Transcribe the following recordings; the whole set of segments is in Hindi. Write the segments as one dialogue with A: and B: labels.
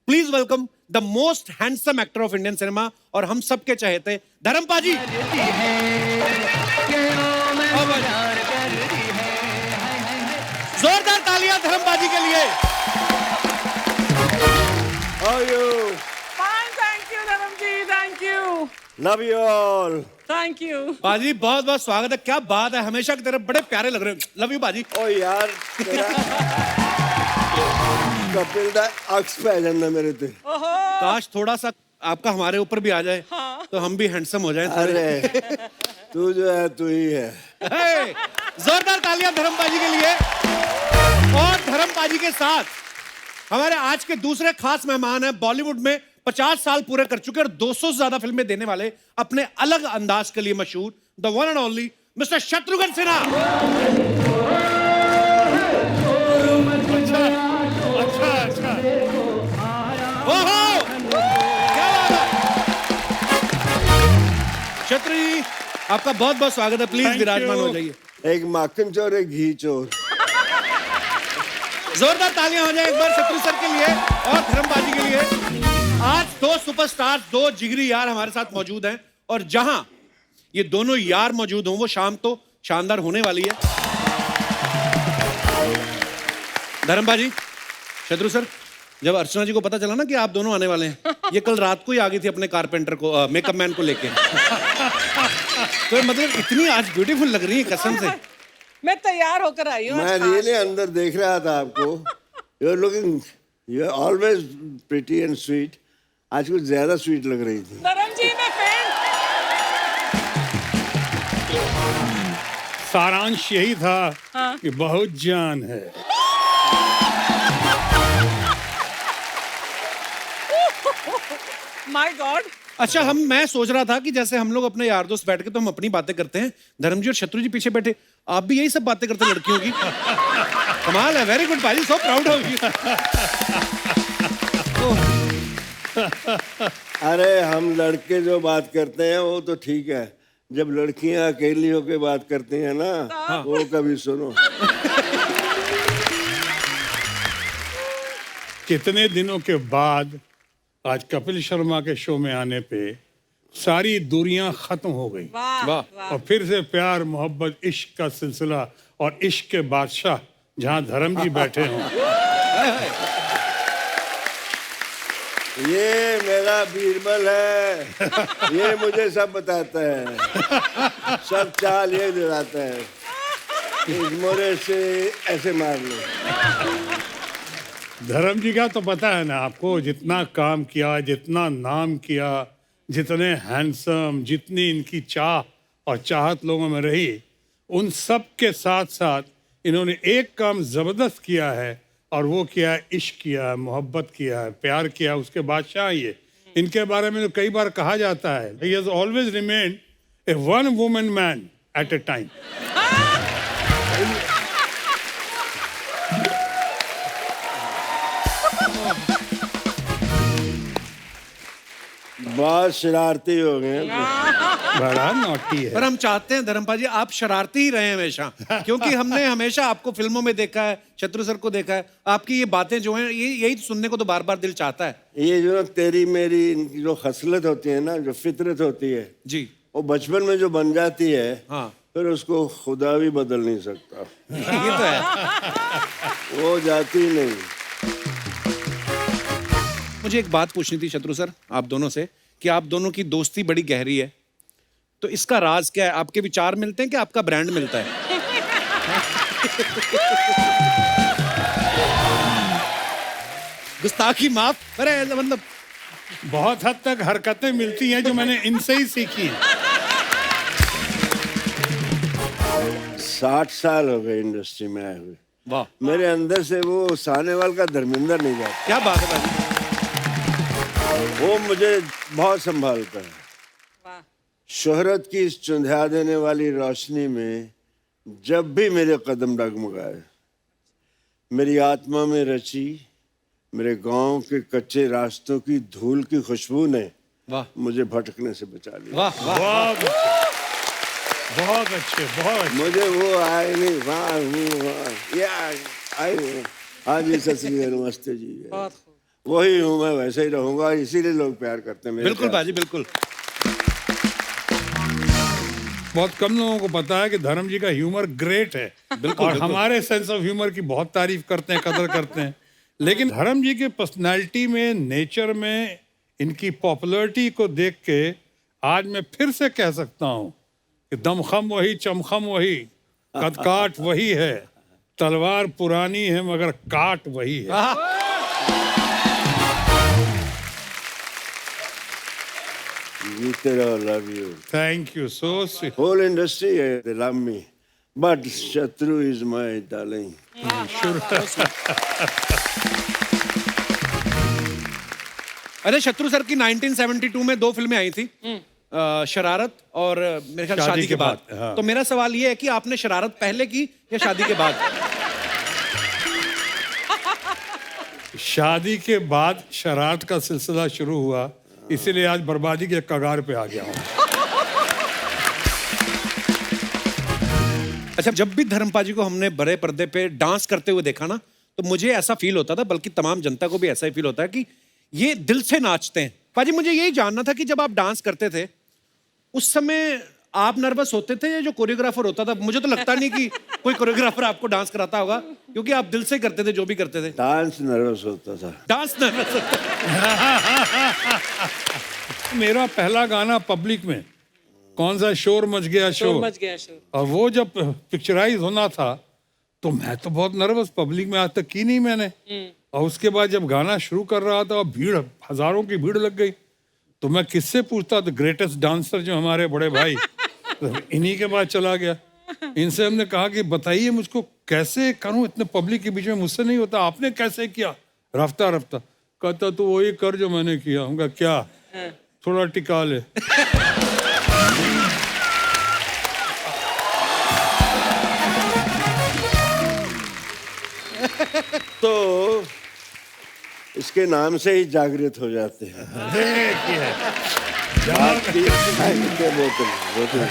A: Please welcome the most handsome actor of Indian cinema और हम सबके चहेते धर्मपा जी। जोरदार तालियां धर्मपा जी के लिए।
B: How are you?
C: Fine, thank you, Dharam ji. Thank you.
B: Love you all.
C: Thank you.
A: बाजी बहुत बहुत स्वागत है। क्या बात है, हमेशा की तरह बड़े प्यारे लग रहे हो। लव यू बाजी।
B: ओ यार तेरा कपिल दा अक्स पै जाना मेरे ते।
A: काश थोड़ा सा आपका हमारे ऊपर भी आ जाए तो हम भी हैंडसम हो जाएं।
B: अरे तू जो है तू ही है।
A: जोरदार तालियां धर्मपा जी के लिए। और धर्मपा जी के साथ हमारे आज के दूसरे खास मेहमान हैं, बॉलीवुड में 50 साल पूरे कर चुके और 200 से ज्यादा फिल्में देने वाले, अपने अलग अंदाज के लिए मशहूर, the one and only mister Shatrughan Sinha. अच्छा। ओहो, क्या बात है। शत्रु जी आपका बहुत बहुत स्वागत है। प्लीज विराजमान हो जाइए।
B: एक माखन चोर एक घी चोर।
A: जोरदार तालियां हो जाए एक बार शत्रु सर के लिए और धर्मपा जी के लिए। आज दो सुपरस्टार, दो जिगरी यार हमारे साथ मौजूद हैं और जहां ये दोनों यार मौजूद हों वो शाम तो शानदार होने वाली है। धर्मपा जी, शत्रु सर, जब अर्चना जी को पता चला ना कि आप दोनों आने वाले हैं, ये कल रात को ही आ गई थी अपने कारपेंटर को, मेकअप मैन को लेके। तो मतलब इतनी आज ब्यूटीफुल लग रही है कसम से।
C: मैं तैयार होकर आई हूँ।
B: मैं रियली अंदर देख रहा था आपको। You are looking, you are always pretty and sweet. आज कुछ ज्यादा स्वीट लग रही थी।
C: धर्म जी मैं फैन।
D: सारांश यही था कि बहुत जान है।
C: My God.
A: अच्छा, मैं सोच रहा था कि जैसे हम लोग अपने यार दोस्त बैठ के तो हम अपनी बातें करते हैं, धर्म जी और शत्रु जी पीछे बैठे, आप भी यही सब बातें करते हैं लड़कियों की। कमाल है, वेरी गुड भाई, सो प्राउड ऑफ यू।
B: अरे हम लड़के जो बात करते हैं वो तो ठीक है, जब लड़कियां अकेली होकर बात करती हैं ना, वो कभी सुनो।
D: कितने दिनों के बाद आज कपिल शर्मा के शो में आने पे सारी दूरियां खत्म हो गई।
A: वाह।
D: और फिर से प्यार मोहब्बत इश्क का सिलसिला और इश्क के बादशाह जहां धर्म जी बैठे हों।
B: ये मेरा बीरबल है, ये मुझे सब बताता है, सब चाल ये दिलाता है। इस मोरे से ऐसे मार लो।
D: धर्म जी का तो पता है ना आपको, जितना काम किया, जितना नाम किया, जितने हैंडसम, जितनी इनकी चाह और चाहत लोगों में रही, उन सब के साथ साथ इन्होंने एक काम जबरदस्त किया है और वो किया है, इश्क किया है, मोहब्बत किया है, प्यार किया है। उसके बादशाह ये, इनके बारे में तो कई बार कहा जाता है, he has always remained a one woman man at a time।
B: बहुत शरारती हो गए।
D: बड़ा नॉटी है।
A: पर हम चाहते हैं धर्मपा जी आप शरारती ही रहे हमेशा, क्योंकि हमने हमेशा आपको फिल्मों में देखा है, शत्रु सर को देखा है, आपकी ये बातें जो हैं ये यही सुनने को तो बार बार दिल चाहता है।
B: ये जो तेरी मेरी इनकी जो खसलत होती है ना, जो फितरत होती है
A: जी,
B: वो बचपन में जो बन जाती है,
A: हाँ।
B: फिर उसको खुदा भी बदल नहीं सकता।
A: ये तो है।
B: वो जाती नहीं।
A: मुझे एक बात पूछनी थी शत्रु सर आप दोनों से, कि आप दोनों की दोस्ती बड़ी गहरी है, तो इसका राज क्या है? आपके विचार मिलते हैं कि आपका ब्रांड मिलता है? गुस्ताखी माफ। अरे मतलब
D: बहुत हद तक हरकतें मिलती हैं जो मैंने इनसे ही सीखी हैं।
B: 60 साल हो गए इंडस्ट्री में आए हुए।
A: वाह,
B: मेरे अंदर से वो सानेवाल का धर्मेंद्र नहीं जाता।
A: क्या बात है भाई।
B: वो मुझे बहुत संभालता है।
C: वाह।
B: शोहरत की इस चुंधिया देने वाली रोशनी में जब भी मेरे कदम डगमगाए, मेरी आत्मा में रची मेरे गांव के कच्चे रास्तों की धूल की खुशबू ने
A: वाह
B: मुझे भटकने से बचा लिया।
A: वाह वाह,
D: बहुत अच्छे, बहुत अच्छे, बहुत अच्छे।
B: मुझे वो आए नहीं, वहाँ हूँ, वहाँ आई। हाँ जी, सत श्री अकाल, नमस्ते जी। वही हूँ मैं, वैसे ही रहूंगा, इसीलिए लोग प्यार करते हैं मेरे
A: बिल्कुल
B: प्यार
A: बाजी, बिल्कुल।
D: बहुत कम लोगों को पता है कि धर्म जी का ह्यूमर ग्रेट है।
A: बिल्कुल,
D: और
A: बिल्कुल।
D: हमारे सेंस ऑफ ह्यूमर की बहुत तारीफ करते हैं, कदर करते हैं। लेकिन धर्म जी के पर्सनालिटी में, नेचर में, इनकी पॉपुलैरिटी को देख के आज मैं फिर से कह सकता हूँ कि दमखम वही, चमखम वही, कदकाठ वही है, तलवार पुरानी है मगर काट वही है।
B: जीते रहो, love you.
D: Thank you so sweet.
B: Whole industry है, they love me, but Shatru is my darling.
A: अरे शत्रु सर की 1972 में 2 फिल्में आई थी, शरारत और मेरे ख्याल शादी के बाद।
D: हाँ।
A: तो मेरा सवाल ये है कि आपने शरारत पहले की या शादी के बाद?
D: शादी के बाद शरारत का सिलसिला शुरू हुआ, इसीलिए आज बर्बादी के कगार पे आ गया हूँ।
A: अच्छा, जब भी धर्मपा जी को हमने बड़े पर्दे पे डांस करते हुए देखा ना, तो मुझे ऐसा फील होता था, बल्कि तमाम जनता को भी ऐसा ही फील होता है कि ये दिल से नाचते हैं। पाजी, मुझे यही जानना था कि जब आप डांस करते थे उस समय आप नर्वस होते थे या जो कोरियोग्राफर होता था? मुझे तो लगता नहीं कि कोई कोरियोग्राफर आपको डांस कराता होगा, क्योंकि आप दिल से करते थे जो भी करते थे।
B: डांस नर्वस होता था।
A: डांस नर्वस
D: मेरा पहला गाना पब्लिक में कौन सा, शोर मच गया शोर,
C: मच गया शोर।
D: और वो जब पिक्चराइज होना था तो मैं तो बहुत नर्वस, पब्लिक में आज तक की नहीं मैंने। और उसके बाद जब गाना शुरू कर रहा था और भीड़, हजारों की भीड़ लग गई, तो मैं किससे पूछता? द ग्रेटेस्ट डांसर जो हमारे बड़े भाई, तो इन्हीं के बाद चला गया। इनसे हमने कहा कि बताइए मुझको कैसे करूं, इतने पब्लिक के बीच में मुझसे नहीं होता, आपने कैसे किया? रफ्ता रफ्ता कहता तो वही कर जो मैंने किया। हम कहा क्या? थोड़ा टिका ले।
B: तो इसके नाम से ही जागृत हो जाते हैं।
D: देखिए,
B: बोतल बोतल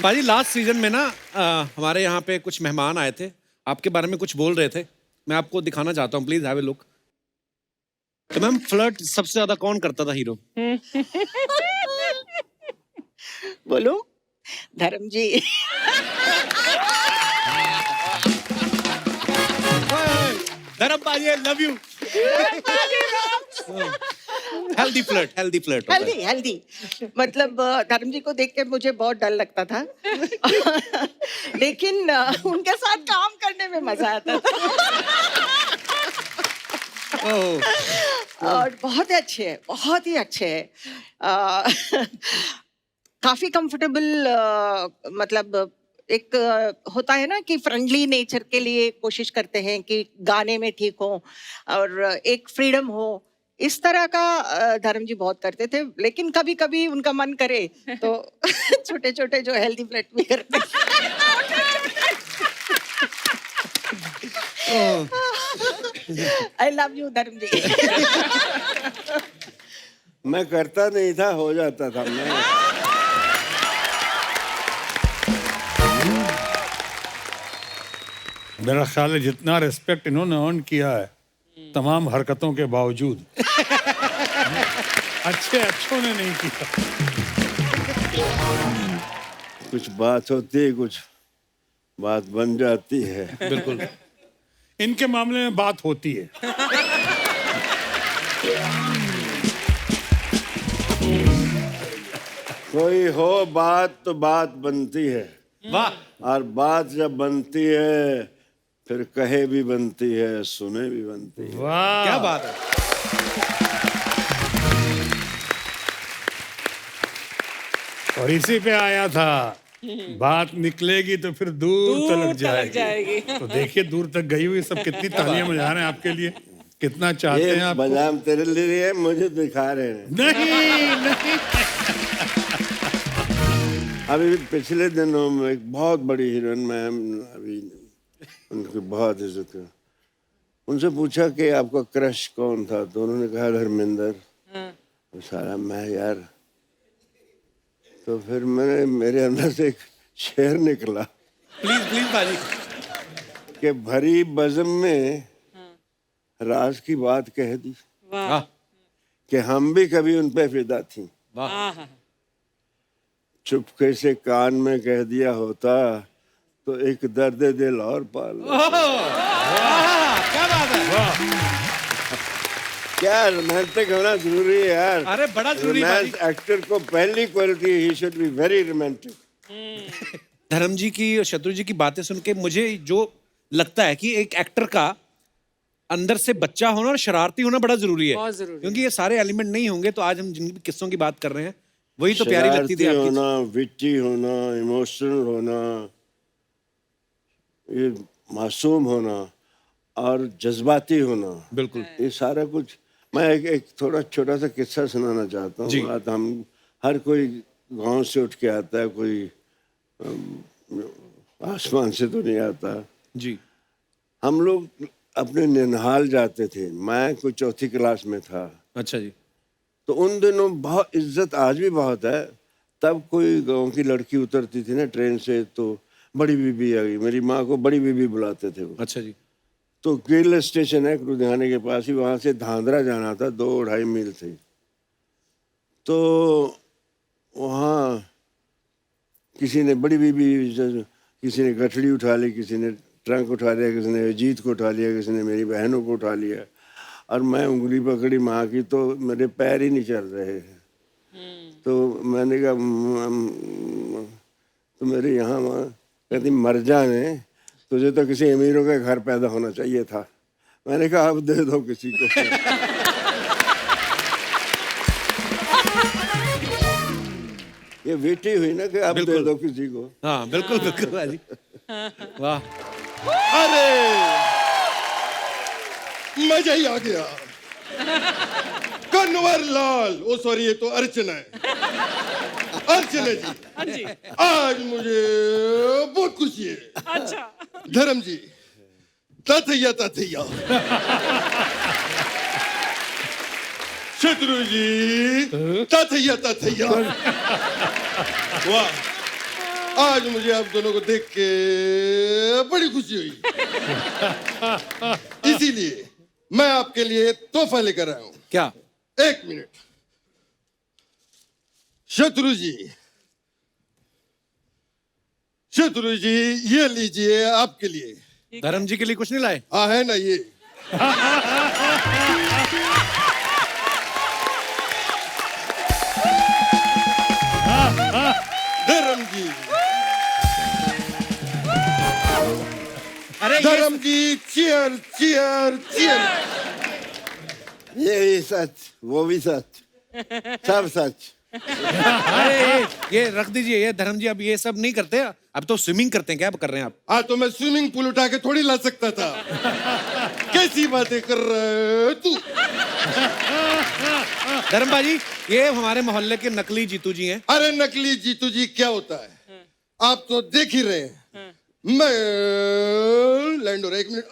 A: बाजी, लास्ट सीजन में ना हमारे यहाँ पे कुछ मेहमान आए थे, आपके बारे में कुछ बोल रहे थे, मैं आपको दिखाना चाहता हूँ, प्लीज हैव ए लुक। तो मैम, फ्लर्ट सबसे ज्यादा कौन करता था हीरो?
E: बोलो धर्म जी।
A: धर्म बाजी, आई love you. Healthy flirt, healthy flirt.
E: Healthy healthy मतलब धर्म जी को देख के मुझे बहुत डर लगता था। लेकिन उनके साथ काम करने में मजा आता था। और बहुत ही अच्छे हैं, बहुत ही अच्छे हैं। काफी कंफर्टेबल, मतलब एक होता है ना कि फ्रेंडली नेचर के लिए कोशिश करते हैं कि गाने में ठीक हो और एक फ्रीडम हो, इस तरह का धर्म जी बहुत करते थे। लेकिन कभी कभी उनका मन करे तो छोटे छोटे जो हेल्दी फ्लर्ट भी करते। आई लव यू धर्म जी।
B: मैं करता नहीं था, हो जाता था। मैं
D: मेरा ख्याल है जितना रिस्पेक्ट इन्होंने अर्न किया है तमाम हरकतों के बावजूद, अच्छों ने नहीं किया।
B: कुछ बात होती है, कुछ बात बन जाती है।
A: बिल्कुल।
D: इनके मामले में बात होती है।
B: कोई हो बात तो बात बनती है,
A: वाह।
B: और बात जब बनती है फिर कहे भी बनती है, सुने भी बनती है।
D: वाह,
A: क्या बात है।
D: और इसी पे आया था, बात निकलेगी तो फिर दूर तलक जाएगी। तो देखिए दूर तक गई हुई, सब कितनी तालियां बजा रहे हैं आपके लिए, कितना चाहते
B: ये
D: हैं आप।
B: बदाम तेरे लिए है, मुझे दिखा रहे हैं।
D: नहीं
B: अभी पिछले दिनों में एक बहुत बड़ी हीरोइन, मैम, अभी उनकी बहुत इज्जत कर, उनसे पूछा कि आपका क्रश कौन था, तो उन्होंने कहा धर्मेंद्र। सारा मैं यार, तो फिर मेरे अंदर से एक शेर निकला।
A: प्लीज प्लीज बाजी।
B: कि भरी बज़म में राज की बात कह दी
A: वाह
B: कि हम भी कभी उन पे फिदा थी।
A: वाह।
B: चुपके से कान में कह दिया होता तो एक दर्द दिल और पाल।
A: क्या बात है।
B: क्या रोमांटिक होना जरूरी है यार।
A: अरे बड़ा जरूरी है
B: रोमांस एक्टर को पहली quality he should be very romantic.
A: धर्म जी की और शत्रु जी की बातें सुन के मुझे जो लगता है कि एक एक्टर का अंदर से बच्चा होना और शरारती होना बड़ा जरूरी है।
C: बहुत जरूरी है।
A: क्योंकि ये सारे एलिमेंट नहीं होंगे तो आज हम जिन भी किस्सों की बात कर रहे हैं वही तो प्यारी लगती थी
B: शरारती
A: आपकी।
B: होना, विट्टी होना, इमोशनल होना, ये मासूम होना और जज्बाती होना,
A: बिल्कुल।
B: ये सारा कुछ। मैं एक थोड़ा छोटा सा किस्सा सुनाना चाहता
A: जी।
B: हूँ। बात हम हर कोई गांव से उठ के आता है, कोई आसमान से तो नहीं आता।
A: जी
B: हम लोग अपने निनहाल जाते थे। मैं कोई चौथी क्लास में था।
A: अच्छा जी।
B: तो उन दिनों बहुत इज्जत, आज भी बहुत है। तब कोई गांव की लड़की उतरती थी ना ट्रेन से तो बड़ी बीबी आ गई। मेरी माँ को बड़ी बीबी बुलाते थे वो।
A: अच्छा जी।
B: तो गिल स्टेशन है लुधियाने के पास ही, वहाँ से धांधरा जाना था, 2-2.5 मील थे। तो वहाँ किसी ने बड़ी बीबी, किसी ने गठड़ी उठा ली, किसी ने ट्रंक उठा लिया, किसी ने अजीत को उठा लिया, किसी ने मेरी बहनों को उठा लिया। और मैं उंगली पकड़ी माँ की तो मेरे पैर ही नहीं चल रहे। तो मैंने कहा तो मेरे यहाँ माँ कहती मर जाने, तुझे तो किसी अमीरों के घर पैदा होना चाहिए था। मैंने कहा अब दे दो किसी को। ये बेटी हुई ना कि अब दे दो किसी को।
A: हाँ बिल्कुल बिल्कुल बाजी। वाह।
F: अरे मजा ही आ गया। कन्वर लाल, ओ सॉरी ये तो अर्चना है। अर्चना जी,
C: हाँ जी।
F: आज मुझे बहुत खुशी है।
C: अच्छा।
F: धर्म जी, ताथैया ताथैया। शत्रु जी, ताथैया ताथैया। वाह, आज मुझे आप दोनों को देख के बड़ी खुशी हुई। इसीलिए मैं आपके लिए तोहफा लेकर आया हूं।
A: क्या?
F: 1 मिनट। शत्रु जी, शत्रु जी, ये लीजिए आपके लिए।
A: धर्म जी के लिए कुछ नहीं लाए?
F: हाँ है ना ये। धर्म जी,
A: अरे
F: धर्म जी, चीयर चीयर चीयर।
B: ये भी सच, वो भी सच, सब सच।
A: अरे ये रख दीजिए। ये धर्म जी अब ये सब नहीं करते, अब तो स्विमिंग करते हैं। क्या कर रहे हैं आप?
F: आज तो मैं स्विमिंग पूल उठा के थोड़ी ला सकता था। कैसी बातें कर रहे हो तू?
A: धर्म बाजी, ये हमारे मोहल्ले के नकली जीतू जी हैं।
F: अरे नकली जीतू जी क्या होता है आप तो देख ही रहे हैं। मैं लैंड हो रहा है, 1 मिनट।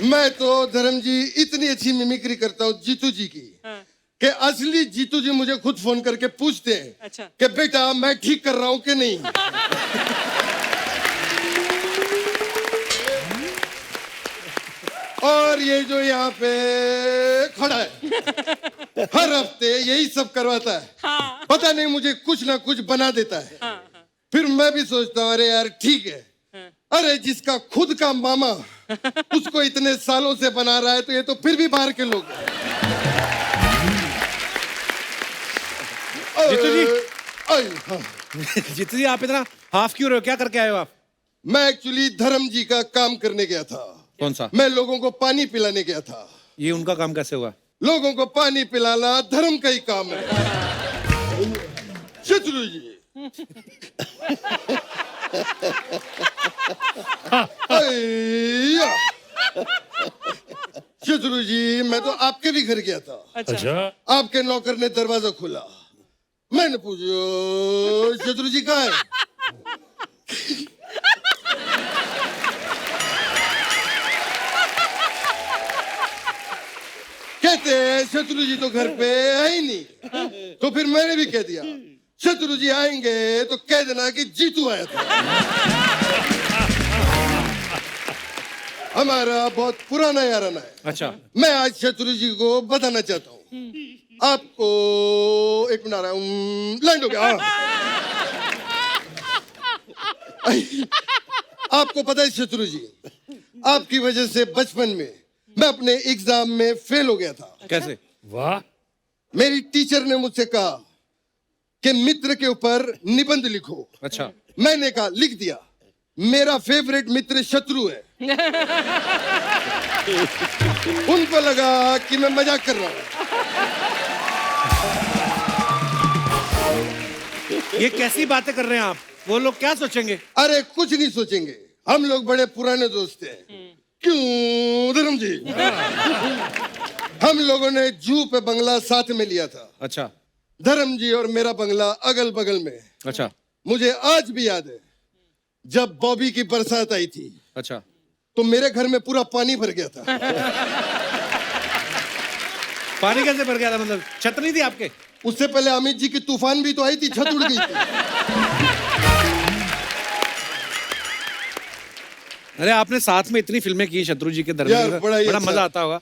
F: मैं तो धर्म जी इतनी अच्छी मिमिक्री करता हूँ जीतू जी की कि असली जीतू जी मुझे खुद फोन करके पूछते हैं
C: अच्छा।
F: कि बेटा मैं ठीक कर रहा हूँ कि नहीं। और ये जो यहाँ पे खड़ा है हर हफ्ते यही सब करवाता है। पता नहीं मुझे कुछ ना कुछ बना देता है। फिर मैं भी सोचता हूँ अरे यार ठीक है। अरे जिसका खुद का मामा उसको इतने सालों से बना रहा है तो ये तो फिर भी बाहर के लोग हैं।
A: जीतू जी।
F: हाँ।
A: जीतू जी आप इतना हाफ क्यों रहे हो? क्या करके आए हो आप?
F: मैं एक्चुअली धर्म जी का काम करने गया था।
A: कौन सा?
F: मैं लोगों को पानी पिलाने गया था।
A: ये उनका काम कैसे हुआ?
F: लोगों को पानी पिलाना धर्म का ही काम है। शत्रु जी, अय्या। शत्रु जी, मैं तो आपके भी घर गया था।
D: अच्छा।
F: आपके नौकर ने दरवाजा खोला। मैंने पूछा शत्रु जी कहाँ है? कहते हैं शत्रु जी तो घर पे है ही नहीं। तो फिर मैंने भी कह दिया शत्रु जी आएंगे तो कह देना कि जीतू आया था। हमारा बहुत पुराना याराना है।
A: अच्छा,
F: मैं आज शत्रु जी को बताना चाहता हूँ। आपको एक मिनट आ रहा हूँ, लैंड हो गया। आपको पता है शत्रु जी, आपकी वजह से बचपन में मैं अपने एग्जाम में फेल हो गया था।
A: कैसे?
D: वाह,
F: मेरी टीचर ने मुझसे कहा कि मित्र के ऊपर निबंध लिखो।
A: अच्छा,
F: मैंने कहा लिख दिया। मेरा फेवरेट मित्र शत्रु है। उनको लगा कि मैं मजाक कर रहा हूं।
A: ये कैसी बातें कर रहे हैं आप? वो लोग क्या सोचेंगे?
F: अरे कुछ नहीं सोचेंगे, हम लोग बड़े पुराने दोस्त हैं। क्यों धर्म जी? हम लोगों ने जू पे बंगला साथ में लिया था।
A: अच्छा,
F: धर्म जी और मेरा बंगला अगल बगल में।
A: अच्छा,
F: मुझे आज भी याद है जब बॉबी की बरसात आई थी
A: अच्छा।
F: तो मेरे घर में पूरा पानी भर गया था।
A: पानी कैसे भर गया था? मतलब छत नहीं थी आपके?
F: उससे पहले अमित जी की तूफान भी तो आई थी, छत उड़ गई थी।
A: अरे आपने साथ में इतनी फिल्में की शत्रु जी के
F: यार,
A: दरमियान,
F: बड़ा ही
A: बड़ा
F: अच्छा।
A: मजा आता होगा।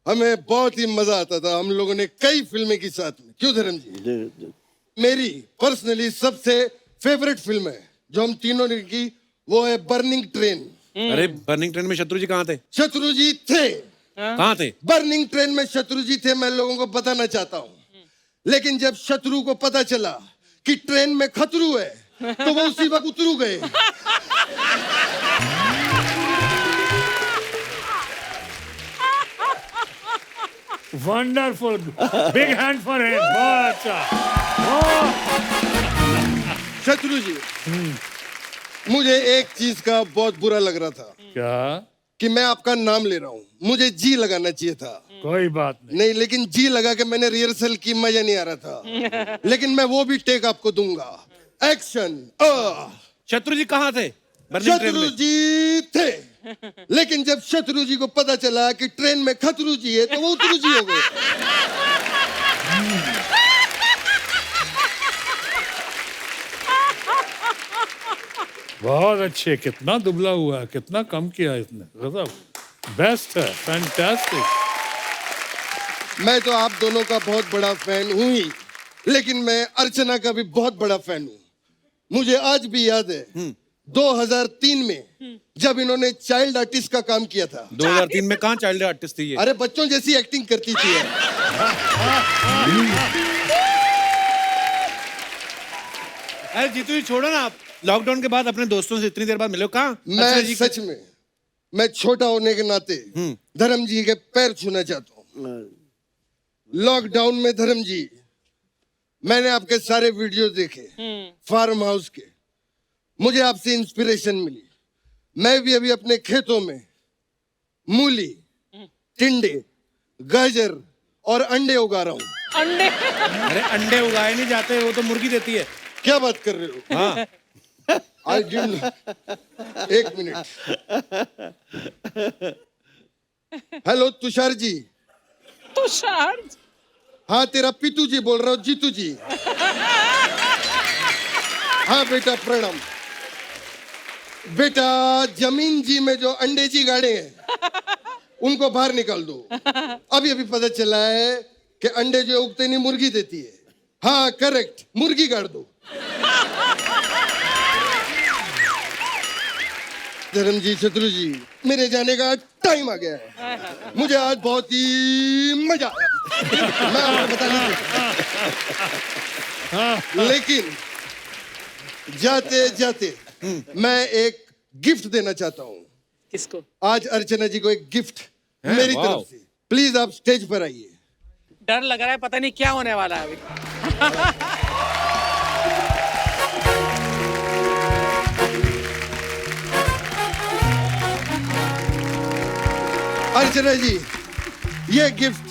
F: हमें बहुत ही मजा आता था। हम लोगों ने कई फिल्में की साथ में। क्यों धर्म जी? मेरी पर्सनली सबसे फेवरेट फिल्म है जो हम तीनों ने की, वो है बर्निंग ट्रेन।
A: अरे बर्निंग ट्रेन में शत्रु जी कहाँ थे?
F: शत्रु जी थे।
A: कहाँ थे?
F: बर्निंग ट्रेन में शत्रु जी थे, मैं लोगों को बताना चाहता हूँ। लेकिन जब शत्रु को पता चला कि ट्रेन में खतरू है तो वो उसी वक्त उतरू गए।
D: Wonderful, big hand for him. बहुत अच्छा।
F: शत्रु जी, मुझे एक चीज का बहुत बुरा लग रहा था
D: क्या?
F: कि मैं आपका नाम ले रहा हूँ, मुझे जी लगाना चाहिए था।
D: कोई बात नहीं।
F: नहीं, लेकिन जी लगा के मैंने रिहर्सल की, मजा नहीं आ रहा था। लेकिन मैं वो भी टेक आपको दूंगा। एक्शन।
A: शत्रु जी कहाँ थे बर्निंग ट्रेन
F: शत्रु
A: में?
F: जी थे, लेकिन जब शत्रु जी को पता चला कि ट्रेन में खतरू जी है तो वो उतरू जी हो गए।
D: बहुत अच्छे। कितना दुबला हुआ है, कितना कम किया इसने। गजब, बेस्ट है, फैंटास्टिक।
F: मैं तो आप दोनों का बहुत बड़ा फैन हूं ही, लेकिन मैं अर्चना का भी बहुत बड़ा फैन हूं। मुझे आज भी याद है 2003 में जब इन्होंने चाइल्ड आर्टिस्ट का काम किया था।
A: 2003 में कहाँ चाइल्ड आर्टिस्ट थी ये?
F: अरे बच्चों जैसी एक्टिंग करती थी।
A: अरे जीतू जी छोड़ो ना, आप लॉकडाउन के बाद अपने दोस्तों से इतनी देर बाद मिले हो, कहाँ?
F: मैं
A: जी
F: सच में, मैं छोटा होने के नाते धर्म जी के पैर छूना चाहता हूँ। लॉकडाउन में धर्म जी, मैंने आपके सारे वीडियो देखे फार्म हाउस के। मुझे आपसे इंस्पिरेशन मिली। मैं भी अभी अपने खेतों में मूली, टिंडे, गाजर और अंडे उगा रहा हूँ।
C: अंडे?
A: अरे अंडे उगाए नहीं जाते, वो तो मुर्गी देती है।
F: क्या बात कर रहे हो?
A: हाँ।
F: I did. एक मिनट। हेलो तुषार जी।
C: तुषार?
F: हाँ, तेरा पीतू जी बोल रहा हूँ, जीतू जी। हाँ बेटा, प्रणाम। बेटा, जमीन जी में जो अंडे जी गाड़े हैं उनको बाहर निकाल दो। अभी अभी पता चला है कि अंडे जो उगते नहीं मुर्गी देती है। हाँ करेक्ट, मुर्गी गाड़ दो। धर्म जी, शत्रु जी, मेरे जाने का टाइम आ गया है। मुझे आज बहुत ही मजा आया। मैं आपको बता नहीं सकता। लेकिन जाते जाते मैं एक गिफ्ट देना चाहता हूँ।
C: किसको?
F: आज अर्चना जी को एक गिफ्ट मेरी
A: वाह।
F: तरफ से। प्लीज आप स्टेज पर आइए।
C: डर लग रहा है, पता नहीं क्या होने वाला है अभी।
F: अर्चना जी, ये गिफ्ट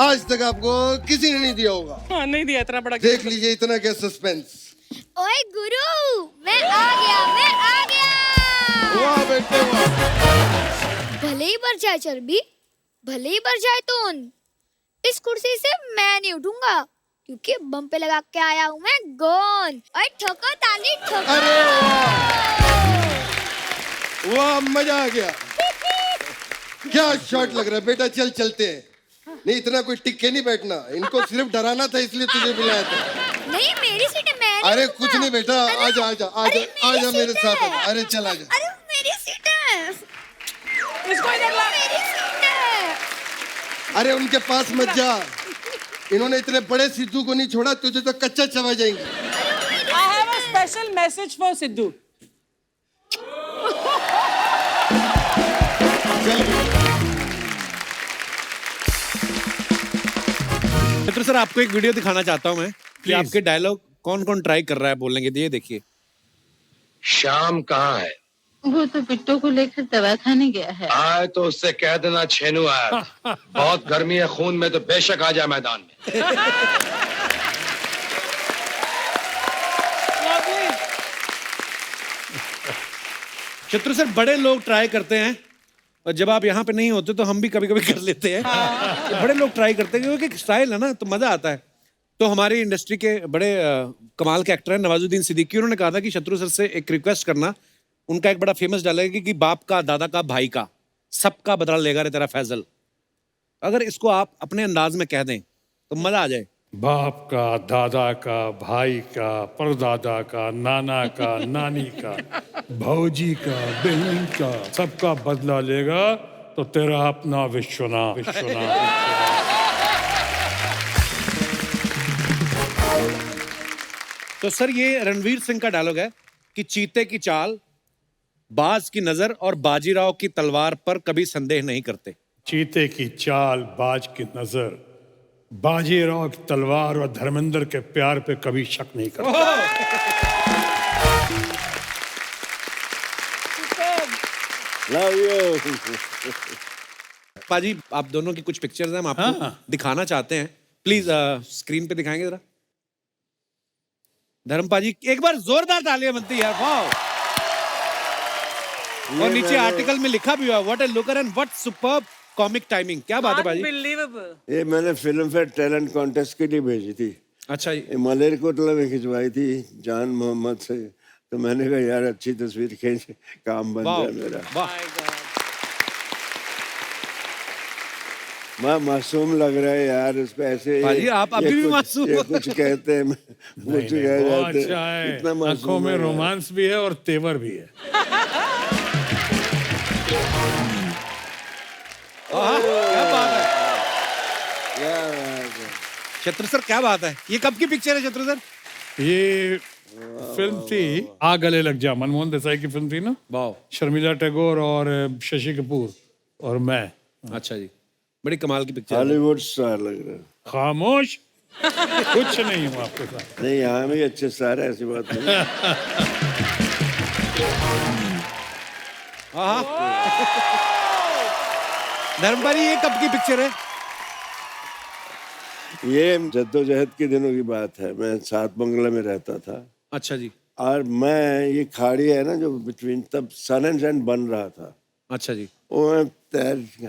F: आज तक आपको किसी ने नहीं दिया होगा।
C: हाँ, नहीं दिया इतना बड़ा।
F: देख लीजिए, इतना क्या सस्पेंस।
G: ओए गुरु, मैं आ गया।
F: वाह बेटे वाह।
G: भले ही बढ़ जाए चर्बी, भले ही बढ़ जाए तून, इस कुर्सी से मैं नहीं उठूंगा। क्योंकि बम पे लगा के आया हूँ मैं गोंद। और ठोको ताली ठोको।
F: अरे वाह, मजा आ गया। क्या शॉट लग रहा है बेटा, चल चलते हैं। नहीं, इतना कोई टिक के नहीं बैठना, इनको सिर्फ डराना था इसलिए तुझे बुलाया था।
G: नहीं मेरी सीट है, मैं नहीं
F: अरे
G: दूंगा।
F: कुछ नहीं बेटा,
G: अरे,
F: आजा आजा
G: अरे,
F: आजा
G: मेरी
F: आजा मेरे
G: सीट
F: साथ
G: है।
F: आजा। अरे चल आजा।
G: अरे मेरी सीट है,
C: इसको इधर ला।
G: मेरी सीट है।
F: अरे उनके पास मत जा, इन्होंने इतने बड़े सिद्धू को नहीं छोड़ा, तुझे तो कच्चा चबा जाएंगे।
C: I have a special message for Sidhu.
A: Mitra sir, आपको एक वीडियो दिखाना चाहता हूं मैं कि
D: Please.
A: आपके डायलॉग कौन कौन ट्राई कर रहा है बोलने के। ये देखिए।
H: श्याम कहाँ है?
I: वो तो बिट्टू को लेकर दवा खाने गया है।
H: आए तो उससे कह देना छेनू आया। बहुत गर्मी है खून में, तो बेशक आ जाए मैदान में।
C: Lovely.
A: शत्रु सर, बड़े लोग ट्राई करते हैं और जब आप यहाँ पे नहीं होते तो हम भी कभी कभी कर लेते हैं। तो बड़े लोग ट्राई करते हैं क्योंकि स्टाइल है ना, तो मजा आता है। तो हमारी इंडस्ट्री के बड़े कमाल के एक्टर हैं नवाजुद्दीन सिद्दीकी, उन्होंने कहा था कि शत्रु सर से एक रिक्वेस्ट करना। उनका एक बड़ा फेमस डायलॉग है कि बाप का, दादा का, भाई का, सबका बदला लेगा रे तेरा फैजल। अगर इसको आप अपने अंदाज में कह दें तो मजा आ जाए।
D: बाप का, दादा का, भाई का, परदादा का, नाना का, नानी का, भौजी का, बहन का, सबका बदला लेगा तो तेरा अपना विश्वनाथ विश्वनाथ।
A: तो सर, ये रणवीर सिंह का डायलॉग है कि चीते की चाल, बाज की नजर और बाजीराव की तलवार पर कभी संदेह नहीं करते।
D: चीते की चाल, बाज की नजर, बाजीराव की तलवार और धर्मेंद्र के प्यार पे कभी शक नहीं करता।
B: Love you.
A: पाजी, आप दोनों की कुछ पिक्चर्स हैं, हम आपको दिखाना चाहते हैं। प्लीज स्क्रीन पे दिखाएंगे जरा। धर्म पाजी, एक बार जोरदार तालियां बनती है यार। वाह। और नीचे आर्टिकल में लिखा भी हुआ, what A looker and what superb comic timing. क्या बात है पाजी?
C: Unbelievable.
B: ये मैंने फिल्म फेयर टैलेंट कॉन्टेस्ट के लिए भेजी थी।
A: अच्छा जी।
B: ये मलेरकोटला में खिंचवाई थी जान मोहम्मद से। तो मैंने कहा यार अच्छी तस्वीर खींच, काम बन
A: वाह
B: जाए मेरा।
A: वाह।
B: मैं मासूम लग रहा है यार, उस पे ऐसे
A: पाजी, आप अभी भी मासूम
B: ये
A: हो।
B: कुछ कहते हैं, कुछ कह
D: बहुत
B: जाते
D: अच्छा
B: हैं।
D: है,
B: इतना
D: आंखों
B: मासूम
D: में
B: है यार।
D: रोमांस भी है और तेवर भी है।
A: क्या बात है
B: क्या बात है।
A: शत्रु सर, क्या बात है। ये कब की पिक्चर है शत्रु सर?
D: ये फिल्म थी आ गले लग जा, मनमोहन देसाई की फिल्म थी ना।
A: वाह।
D: शर्मिला टैगोर और शशि कपूर और मैं।
A: अच्छा जी, बड़ी कमाल की पिक्चर है।
B: हॉलीवुड स्टार लग रहा है।
D: खामोश, कुछ नहीं हूँ आपके साथ।
B: नहीं, यहाँ भी अच्छे स्टार है, ऐसी बात नहीं।
A: धर्म पाजी, ये कब की पिक्चर है?
B: ये जद्दोजहद के दिनों की बात है। मैं सात बंगला में रहता था
A: अच्छा जी।
B: और मैं, ये खाड़ी है ना जो बिटवीन, तब सन एंड सैंड बन रहा था।
A: अच्छा जी।
B: वो मैं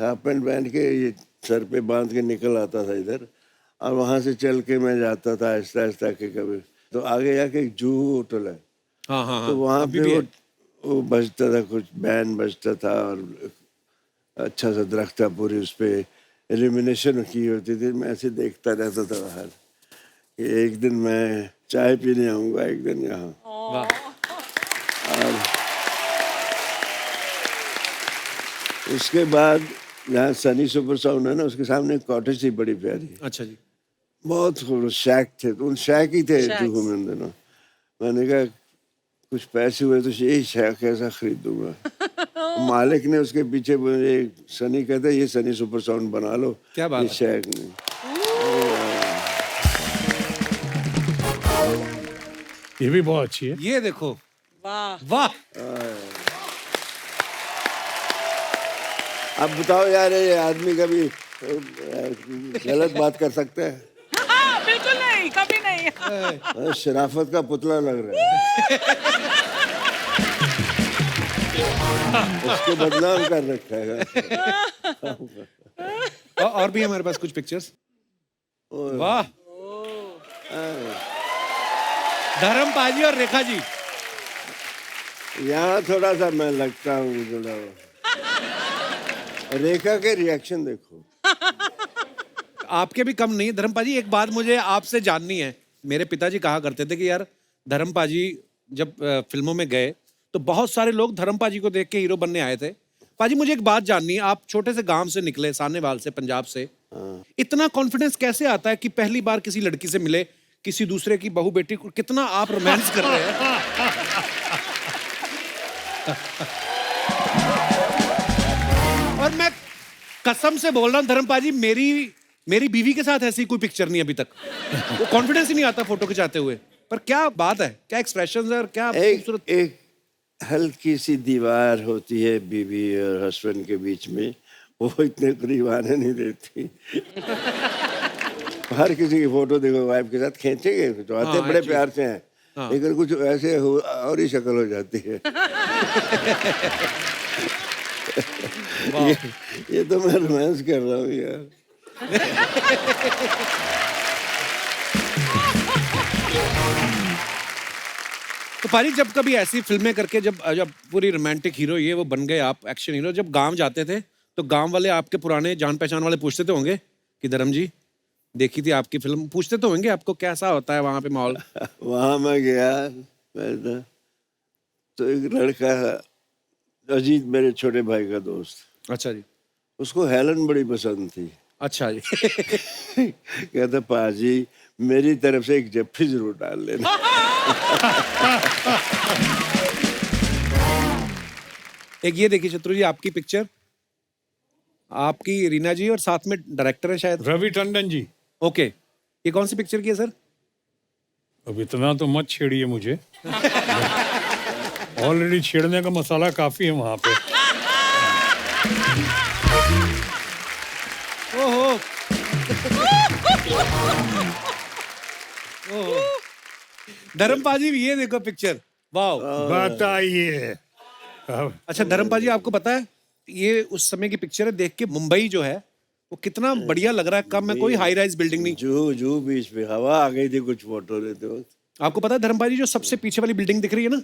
B: हाफ पैंट पहन के ये सर पे बांध के निकल आता था इधर, और वहां से चल के मैं जाता था आहिस्ता आहिस्ता के। कभी तो आगे जाके एक जूहू होटल है,
A: हाँ हाँ हाँ।
B: तो वहां
A: अभी
B: पे
A: भी है।
B: वो बजता था, कुछ बैंड बजता था और अच्छा सा दरख्त था, पूरी उस पे एलिमिनेशन की होती थी। मैं ऐसे देखता रहता था बाहर कि एक दिन मैं चाय पीने आऊंगा, एक दिन यहाँ।
A: वाह।
B: और उसके बाद जहाँ सनी सुपर साउंड है ना, उसके सामने एक कॉटेज थी बड़ी प्यारी,
A: अच्छा जी।
B: बहुत खूबसूरत शैक थे। तो उन शैक ही थे जुहू में उन दिनों। मैंने कहा कुछ पैसे हुए तो यही शैक ऐसा खरीदूंगा। मालिक ने उसके पीछे मुझे, सनी कहता है ये सनी सुपर साउंड बना लो।
A: क्या बात
B: ये
A: है।
B: शैक नहीं।
D: ये भी बहुत अच्छी है।
A: ये देखो।
C: वाह।
A: वाह।
B: अब बताओ यार, ये आदमी कभी गलत बात कर सकता है?
C: बिल्कुल नहीं, कभी नहीं।
B: शराफत का पुतला लग रहा है। उसको बदनाम कर रखा है।
A: और भी हमारे पास कुछ पिक्चर्स। वाह। धर्म पाजी और रेखा जी।
B: यहाँ थोड़ा सा मैं लगता हूँ थोड़ा। रेखा के रिएक्शन देखो।
A: आपके भी कम नहीं है धर्म पाजी। एक बात मुझे आपसे जाननी है। मेरे पिताजी कहा करते थे कि यार धर्म पाजी जब फिल्मों में गए तो बहुत सारे लोग धर्म पाजी को देख के हीरो बनने आए थे। पाजी मुझे एक बात जाननी है, आप छोटे से गांव से निकले, सानेवाल से, पंजाब से, इतना कॉन्फिडेंस कैसे आता है कि पहली बार किसी लड़की से मिले, किसी दूसरे की बहू बेटी को, कितना आप रोमांस कर रहे हैं? और मैं कसम से बोल रहा हूँ धर्म पाजी, मेरी बीवी के साथ ऐसी कोई पिक्चर नहीं अभी तक। वो कॉन्फिडेंस ही नहीं आता फोटो खिंचाते हुए। पर क्या बात है, क्या एक्सप्रेशंस है और क्या खूबसूरत।
B: एक हल्की सी दीवार होती है बीवी और हस्बैंड के बीच में, वो इतने करीब आने नहीं देती। हर किसी की फोटो देखो वाइफ के साथ खींचेंगे तो आते बड़े प्यार से हैं, लेकिन कुछ ऐसे और ही शक्ल हो जाती है। ये तो मैं रोमांस कर रहा हूँ यार।
A: तो पाजी जब कभी ऐसी फिल्में करके जब पूरी रोमांटिक हीरो ये वो बन गए आप, एक्शन हीरो, जब गांव जाते थे तो गांव वाले आपके पुराने जान पहचान वाले पूछते तो होंगे कि धर्म जी देखी थी आपकी फिल्म, पूछते तो होंगे आपको कैसा होता है वहां पे माहौल?
B: वहां मैं गया तो एक लड़का, अजीत मेरे छोटे भाई का दोस्त,
A: अच्छा जी,
B: उसको हेलन बड़ी पसंद थी।
A: अच्छा जी।
B: कहता पाजी मेरी तरफ से एक जफ्फी जरूर डाल लेना।
A: एक ये देखिए शत्रु जी, आपकी पिक्चर, आपकी रीना जी और साथ में डायरेक्टर है शायद
D: रवि टंडन जी।
A: ओके, ये कौन सी पिक्चर की है सर?
D: अब इतना तो मत छेड़िए मुझे। ऑलरेडी छेड़ने का मसाला काफी है वहां पे।
A: ओहो। धर्म पाजी ये देखो पिक्चर, वाह।
D: बताइए।
A: अच्छा धर्म पाजी आपको पता है ये उस समय की पिक्चर है, देख के मुंबई जो है वो कितना बढ़िया लग रहा है। कम में कोई हाई राइज बिल्डिंग नहीं,
B: जू बीच पे हवा आ गई थी कुछ फोटो लेते वक्त।
A: आपको पता है धर्म पाजी जो सबसे पीछे वाली बिल्डिंग दिख रही है ना,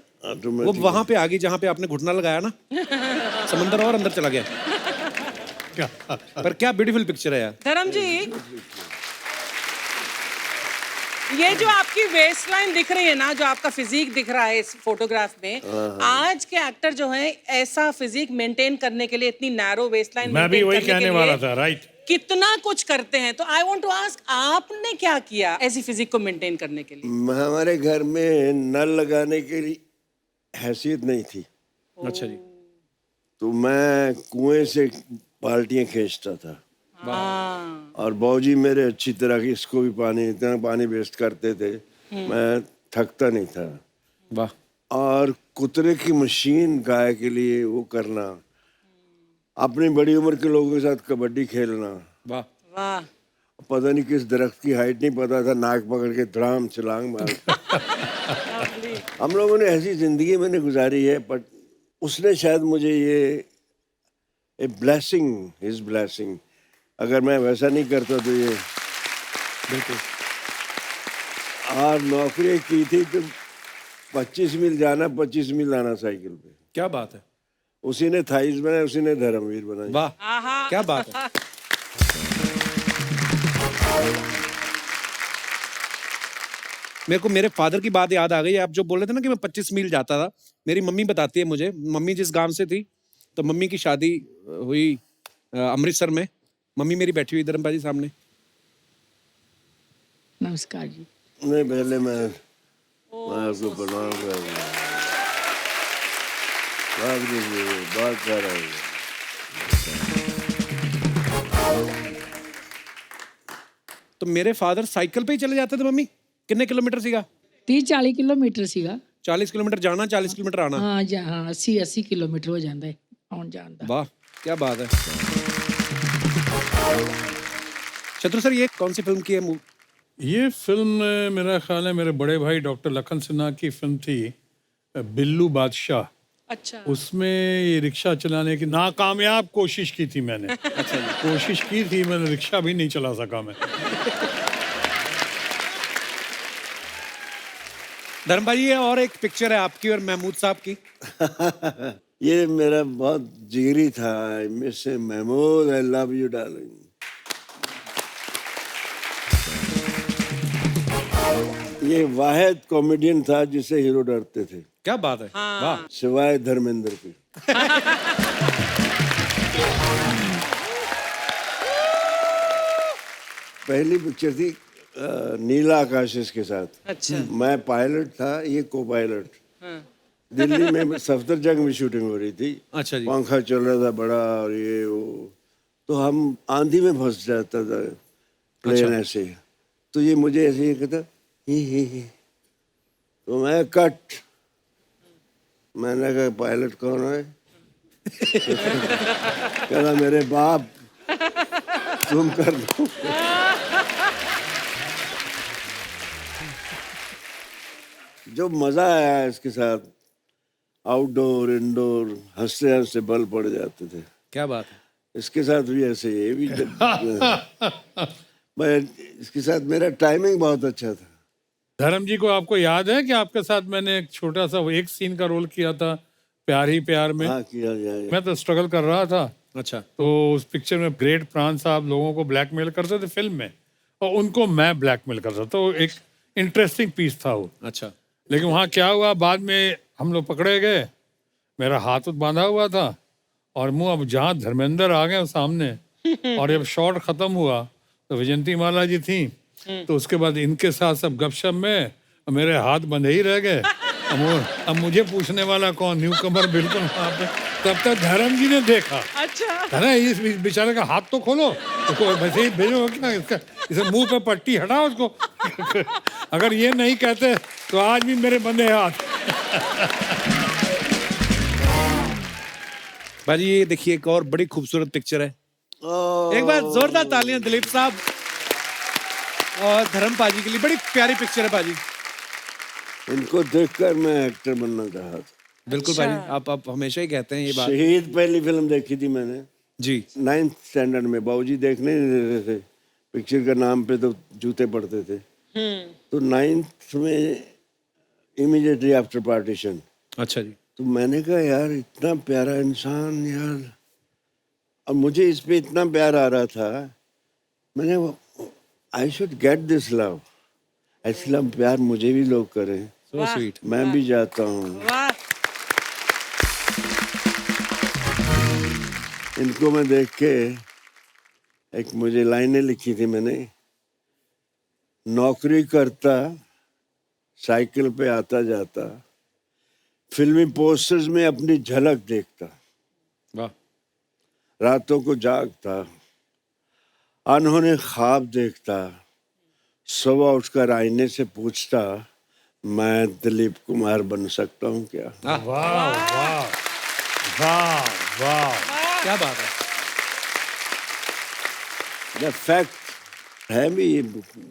A: वो वहां पे आ गई जहां पे आपने घुटना लगाया ना, समंदर और अंदर चला गया। पर क्या ब्यूटीफुल पिक्चर है यार।
C: धर्म जी, ये जो आपकी वेस्ट लाइन दिख रही है ना, जो आपका फिजिक दिख रहा है इस फोटोग्राफ में, आज के एक्टर जो हैं ऐसा फिजिक मेंटेन करने के लिए इतनी नैरो वेस्ट लाइन,
D: मैं भी वही कहने वाला था, राइट,
C: कितना कुछ करते हैं। तो आई वांट टू आस्क, आपने क्या किया ऐसी फिजिक को मेंटेन करने के लिए?
B: हमारे घर में नल लगाने के लिए हैसियत नहीं थी।
A: अच्छा जी।
B: तो मैं कुएं से बाल्टियां खींचता था। और बाबूजी मेरे अच्छी तरह की, इसको भी पानी, इतना पानी वेस्ट करते थे, मैं थकता नहीं था।
A: वाह।
B: और कुतरे की मशीन गाय के लिए वो करना, अपनी बड़ी उम्र के लोगों के साथ कबड्डी खेलना।
A: वाह
C: वाह।
B: पता नहीं किस दरख्त की हाइट नहीं पता था, नाक पकड़ के धड़ाम छलांग मार। हम लोगों ने ऐसी जिंदगी मैंने गुजारी है, बट उसने शायद मुझे ये ए ब्लेसिंग, हिज ब्लेसिंग, अगर मैं वैसा नहीं करता तो ये
A: बिल्कुल।
B: और नौकरी की थी तो 25 मील जाना 25 मील आना साइकिल पे।
A: क्या बात है।
B: उसी ने थाइस बनाया, उसी ने धर्मवीर बनाया।
A: वाह क्या बात है। मेरे को मेरे फादर की बात याद आ गई। आप जो बोल रहे थे ना कि मैं 25 मील जाता था, मेरी मम्मी बताती है मुझे, मम्मी जिस गांव से थी, तो मम्मी की शादी हुई अमृतसर में। मम्मी मेरी बैठी हुई धर्म पाजी सामने।
I: नमस्कार जी।
B: नहीं, पहले मैं आपको प्रणाम कर रहा हूँ। बात कर रहा हूँ।
A: तो मेरे फादर साइकिल पे ही चले जाते थे मम्मी। कितने किलोमीटर सीगा?
I: 30-40 किलोमीटर ਸੀਗਾ।
A: 40 किलोमीटर जाना, 40 किलोमीटर आना।
I: हाँ हाँ, 80 किलोमीटर हो जाता है आउन जान दा।
A: वाह क्या बात है। शत्रु सर, ये कौन सी फिल्म की है?
D: ये फिल्म मेरा ख्याल है मेरे बड़े भाई डॉक्टर लखन सिन्हा की फिल्म थी, बिल्लू बादशाह।
C: अच्छा।
D: उसमें ये रिक्शा चलाने की नाकामयाब कोशिश की थी मैंने। अच्छा जी। कोशिश की थी मैंने, रिक्शा भी नहीं चला सका मैं।
A: धर्म भाई ये और एक पिक्चर है आपकी और महमूद साहब की।
B: ये मेरा बहुत जिगरी था, mister Mehmood, I love you darling. ये वाहिद कॉमेडियन था जिसे हीरो डरते थे।
A: क्या बात है, वाह।
B: सिवाय धर्मेंद्र की। पहली पिक्चर थी नीला आकाश के साथ।
C: अच्छा।
B: मैं पायलट था, ये को पायलट। दिल्ली में सफदरजंग में शूटिंग हो रही थी।
A: अच्छा जी।
B: पंखा चल रहा था बड़ा और ये वो, तो हम आंधी में फंस जाता था प्लेन ऐसे। तो ये मुझे ऐसे ही कहता ही। तो मैं कट, मैंने कहा पायलट कौन है? कहना मेरे बाप, तुम कर दो। जो मजा आया इसके साथ, आउटडोर इंडोर, हंसते हंसते बल पड़ जाते थे।
A: क्या बात है।
B: इसके साथ भी ऐसे, ये भी मैं इसके साथ मेरा टाइमिंग बहुत अच्छा था।
D: धर्म जी को आपको याद है कि आपके साथ मैंने एक छोटा सा एक सीन का रोल किया था प्यार ही प्यार में?
B: हाँ किया जाए।
D: मैं तो स्ट्रगल कर रहा था।
A: अच्छा।
D: तो उस पिक्चर में ग्रेट प्राण साहब लोगों को ब्लैकमेल करते थे फिल्म में, और उनको मैं ब्लैकमेल करता था। तो एक इंटरेस्टिंग पीस था वो।
A: अच्छा।
D: लेकिन वहाँ क्या हुआ, बाद में हम लोग पकड़े गए, मेरा हाथ बांधा हुआ था और मुंह, अब जहाँ धर्मेंद्र आ गए सामने और जब शॉट खत्म हुआ तो विजयंती माला जी थी, तो उसके बाद इनके साथ सब गपशप में मेरे हाथ बंधे ही रह गए। अब मुझे पूछने वाला कौन, न्यू कमर बिल्कुल वहाँ पे। तब तक धर्म जी ने देखा,
C: अच्छा
D: है ना, इस बेचारे का हाथ तो खोलो, उसको वैसे ही भेजो क्या, इसका इसे मुंह पे पट्टी हटाओ उसको। अगर ये नहीं कहते तो आज भी मेरे बंधे हाथ।
A: भाजी ये देखिए एक और बड़ी खूबसूरत पिक्चर है। एक बार जोरदार तालियां दिलीप साहब और धर्म पाजी के लिए। बड़ी प्यारी पिक्चर है पाजी।
B: इनको देखकर मैं एक्टर बनना चाहा था।
A: बिल्कुल पाजी, आप हमेशा ही कहते हैं ये बात।
B: शहीद पहली फिल्म देखी थी मैंने
A: जी
B: 9th स्टैंडर्ड में। बाबूजी देखने नहीं देते थे, पिक्चर का नाम पे तो जूते पड़ते थे। तो 9th में इमीडिएटली आफ्टर पार्टीशन।
A: अच्छा जी।
B: तो मैंने कहा यार इतना प्यारा इंसान यार, और मुझे इस पे इतना प्यार आ रहा था, मैंने I should get this love. ऐसा प्यार मुझे भी लोग करें।
A: So sweet.
B: मैं भी जाता हूँ।
C: वाह।
B: इनको मैं देख के एक मुझे लाइनें लिखी थी मैंने, नौकरी करता, साइकिल पे आता जाता, फिल्मी पोस्टर्स में अपनी झलक देखता,
A: वाह।
B: रातों को जागता, अनहोने ख्वाब देखता, सुबह उठकर आईने से पूछता, मैं दिलीप कुमार बन सकता हूँ क्या?
D: वाह वाह वाह वाह,
A: क्या बात है।
B: द फैक्ट है भी ये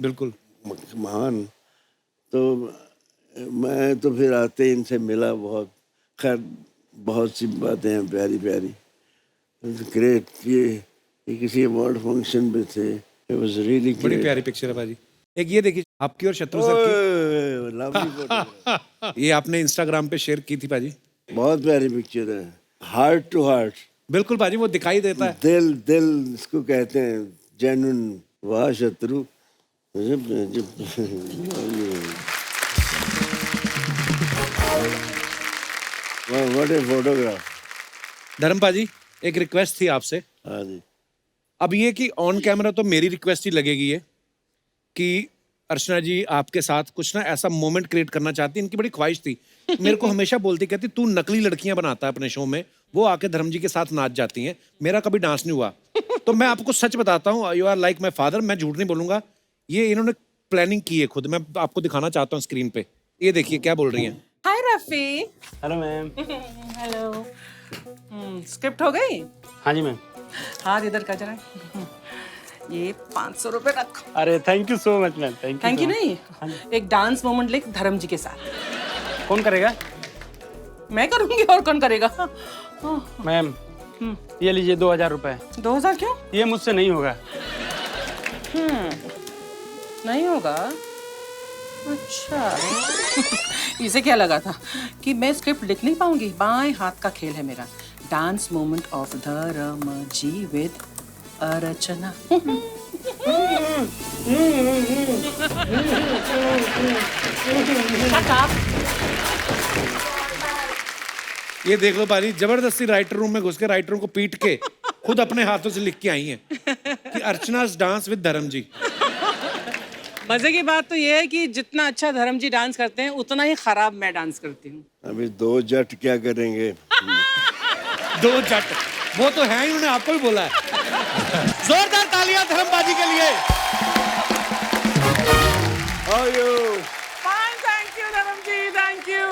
A: बिल्कुल
B: महान। तो मैं तो फिर आते ही इनसे मिला, बहुत खैर बहुत सी बातें हैं प्यारी प्यारी। ग्रेट। ये किसी अवार्ड फंक्शन पे थे। इट वाज रियली
A: बड़ी प्यारी पिक्चर है भाजी। एक ये देखिए आपकी और शत्रु सर की,
B: लवली फोटो।
A: ये आपने इंस्टाग्राम पे शेयर की थी भाजी।
B: बहुत प्यारी पिक्चर है। हार्ट टू हार्ट,
A: बिल्कुल भाजी, वो दिखाई देता है।
B: दिल दिल इसको कहते हैं, जेन्युइन। वाह शत्रु, व्हाट ए फोटोग्राफ।
A: धर्म पाजी एक रिक्वेस्ट थी आपसे।
B: हाँ जी।
A: अब ये कि ऑन कैमरा तो मेरी रिक्वेस्ट ही लगेगी ये कि अर्चना जी आपके साथ कुछ ना ऐसा मोमेंट क्रिएट करना चाहती। इनकी बड़ी ख्वाहिश थी, मेरे को हमेशा बोलती, कहती तू नकली लड़कियां बनाता है अपने शो में, वो आके धर्म जी के साथ नाच जाती हैं, मेरा कभी डांस नहीं हुआ। तो मैं आपको सच बताता हूँ, you are like my father, मैं झूठ नहीं बोलूंगा। ये इन्होंने प्लानिंग की है खुद, मैं आपको दिखाना चाहता हूँ स्क्रीन पे। ये देखिए क्या बोल रही हैं।
C: Hi Rafi.
J: Hello ma'am.
C: Hello. Script हो गई?
J: हाँ जी मैम।
C: हाथ इधर का जरा। ये 500 रुपए रख।
J: अरे thank you so much ma'am.
C: Thank you नहीं, एक डांस मोमेंट लिख धर्म जी के साथ।
J: कौन करेगा?
C: मैं करूंगी, और कौन करेगा?
J: मैम ये लीजिए 2000 रुपए।
C: 2000 क्यों?
J: ये मुझसे नहीं होगा।
C: नहीं होगा? अच्छा इसे क्या लगा था कि मैं स्क्रिप्ट लिख नहीं पाऊंगी? बाएं हाथ का खेल है मेरा। डांस मोमेंट ऑफ धर्म जी विद अर्चना।
A: ये देख लो पानी, जबरदस्ती राइटर रूम में घुस के राइटरों को पीट के खुद अपने हाथों से लिख के आई हैं कि अर्चना's डांस विद धर्म जी।
C: मजे की बात तो ये है कि जितना अच्छा धर्म जी डांस करते हैं उतना ही खराब मैं डांस करती हूँ।
B: अभी 2 जट क्या करेंगे?
A: 2 जट वो तो है ही, उन्होंने आपको भी बोला है। जोरदार तालियां धर्मबाजी के लिए।
B: How are you?
C: Fine, thank you धर्म जी, thank you,